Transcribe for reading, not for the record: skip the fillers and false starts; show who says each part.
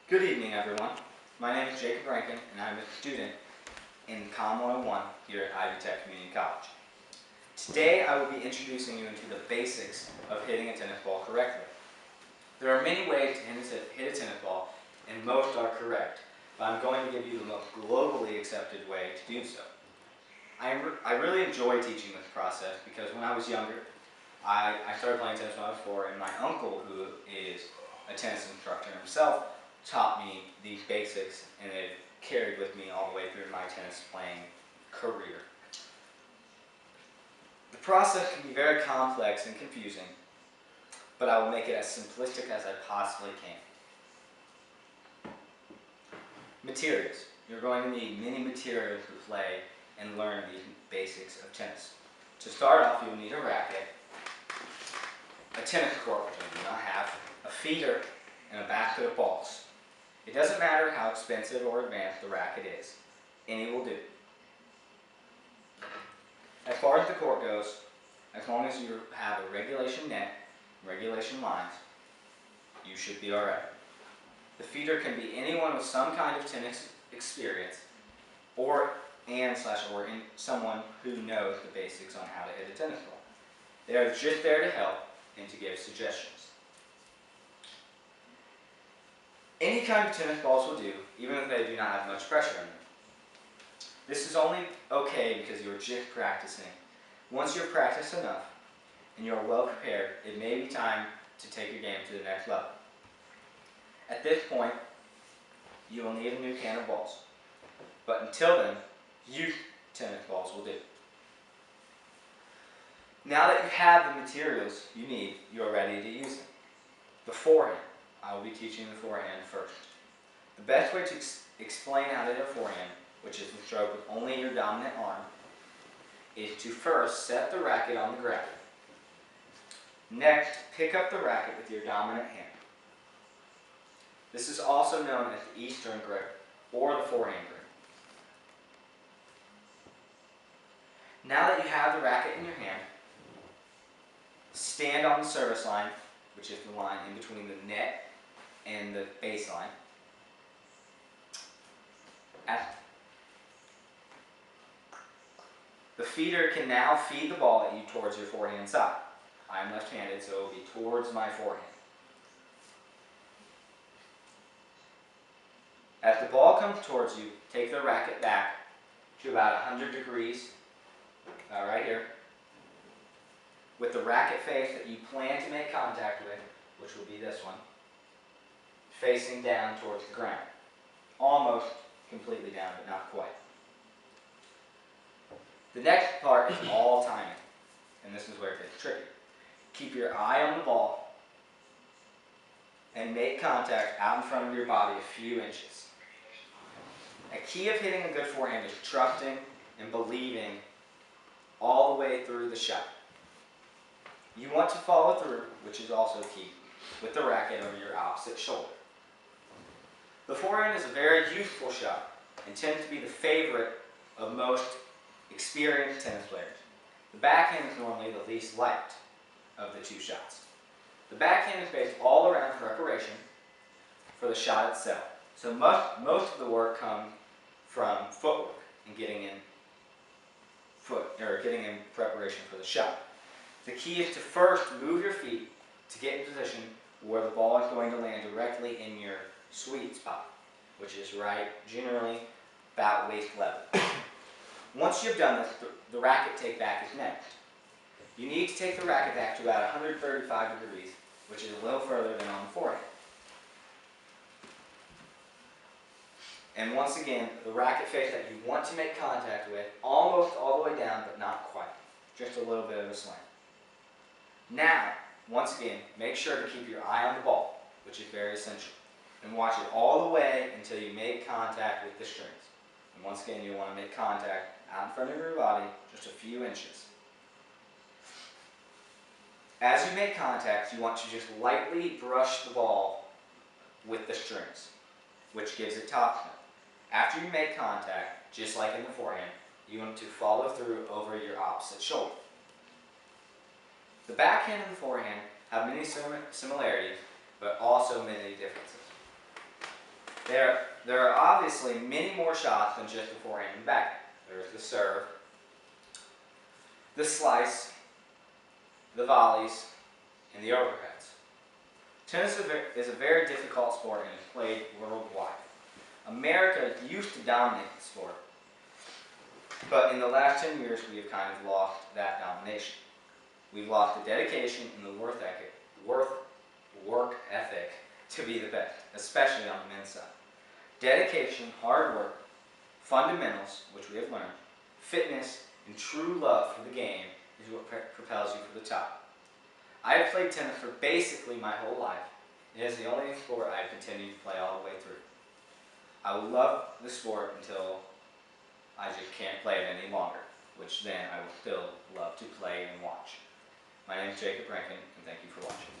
Speaker 1: Good evening, everyone. My name is Jacob Rankin, and I'm a student in Com 101 here at Ivy Tech Community College. Today, I will be introducing you into the basics of hitting a tennis ball correctly. There are many ways to hit a tennis ball, and most are correct, but I'm going to give you the most globally accepted way to do so. I really enjoy teaching this process because when I was younger, I started playing tennis when I was 4, and my uncle, who is a tennis instructor himself, taught me these basics, and it carried with me all the way through my tennis playing career. The process can be very complex and confusing, but I will make it as simplistic as I possibly can. Materials. You're going to need many materials to play and learn the basics of tennis. To start off, you'll need a racket, a tennis court, which I do not have, a feeder, and a basket of balls. It doesn't matter how expensive or advanced the racket is. Any will do. As far as the court goes, as long as you have a regulation net, regulation lines, you should be alright. The feeder can be anyone with some kind of tennis experience or someone who knows the basics on how to hit a tennis ball. They are just there to help and to give suggestions. Any kind of tennis balls will do, even if they do not have much pressure on them. This is only okay because you are just practicing. Once you have practiced enough and you are well prepared, it may be time to take your game to the next level. At this point, you will need a new can of balls. But until then, used tennis balls will do. Now that you have the materials you need, you are ready to use them. The forehand. I will be teaching the forehand first. The best way to explain how to hit a forehand, which is the stroke with only your dominant arm, is to first set the racket on the ground. Next, pick up the racket with your dominant hand. This is also known as the Eastern grip or the forehand grip. Now that you have the racket in your hand, stand on the service line, which is the line in between the net and the baseline. The feeder can now feed the ball at you towards your forehand side. I am left-handed, so it will be towards my forehand. As the ball comes towards you, take the racket back to about 100 degrees, right here, with the racket face that you plan to make contact with, which will be this one, facing down towards the ground. Almost completely down, but not quite. The next part is all timing, and this is where it gets tricky. Keep your eye on the ball and make contact out in front of your body a few inches. A key of hitting a good forehand is trusting and believing all the way through the shot. You want to follow through, which is also key, with the racket over your opposite shoulder. The forehand is a very useful shot and tends to be the favorite of most experienced tennis players. The backhand is normally the least liked of the two shots. The backhand is based all around preparation for the shot itself. So most of the work comes from footwork and getting in preparation for the shot. The key is to first move your feet to get in position where the ball is going to land directly in your sweet spot, which is generally about waist level. Once you've done this, the racket take back is next. You need to take the racket back to about 135 degrees, which is a little further than on the forehand. And once again, the racket face that you want to make contact with, almost all the way down, but not quite. Just a little bit of a slant. Now, once again, make sure to keep your eye on the ball, which is very essential. And watch it all the way until you make contact with the strings. And once again, you want to make contact out in front of your body, just a few inches. As you make contact, you want to just lightly brush the ball with the strings, which gives it topspin. After you make contact, just like in the forehand, you want to follow through over your opposite shoulder. The backhand and the forehand have many similarities, but also many differences. There are obviously many more shots than just the forehand and backhand. There's the serve, the slice, the volleys, and the overheads. Tennis is a very difficult sport and is played worldwide. America used to dominate the sport, but in the last 10 years we have kind of lost that domination. We've lost the dedication and the work ethic to be the best, especially on the men's side. Dedication, hard work, fundamentals, which we have learned, fitness, and true love for the game is what propels you to the top. I have played tennis for basically my whole life. It is the only sport I have continued to play all the way through. I will love the sport until I just can't play it any longer, which then I will still love to play and watch. My name is Jacob Rankin, and thank you for watching.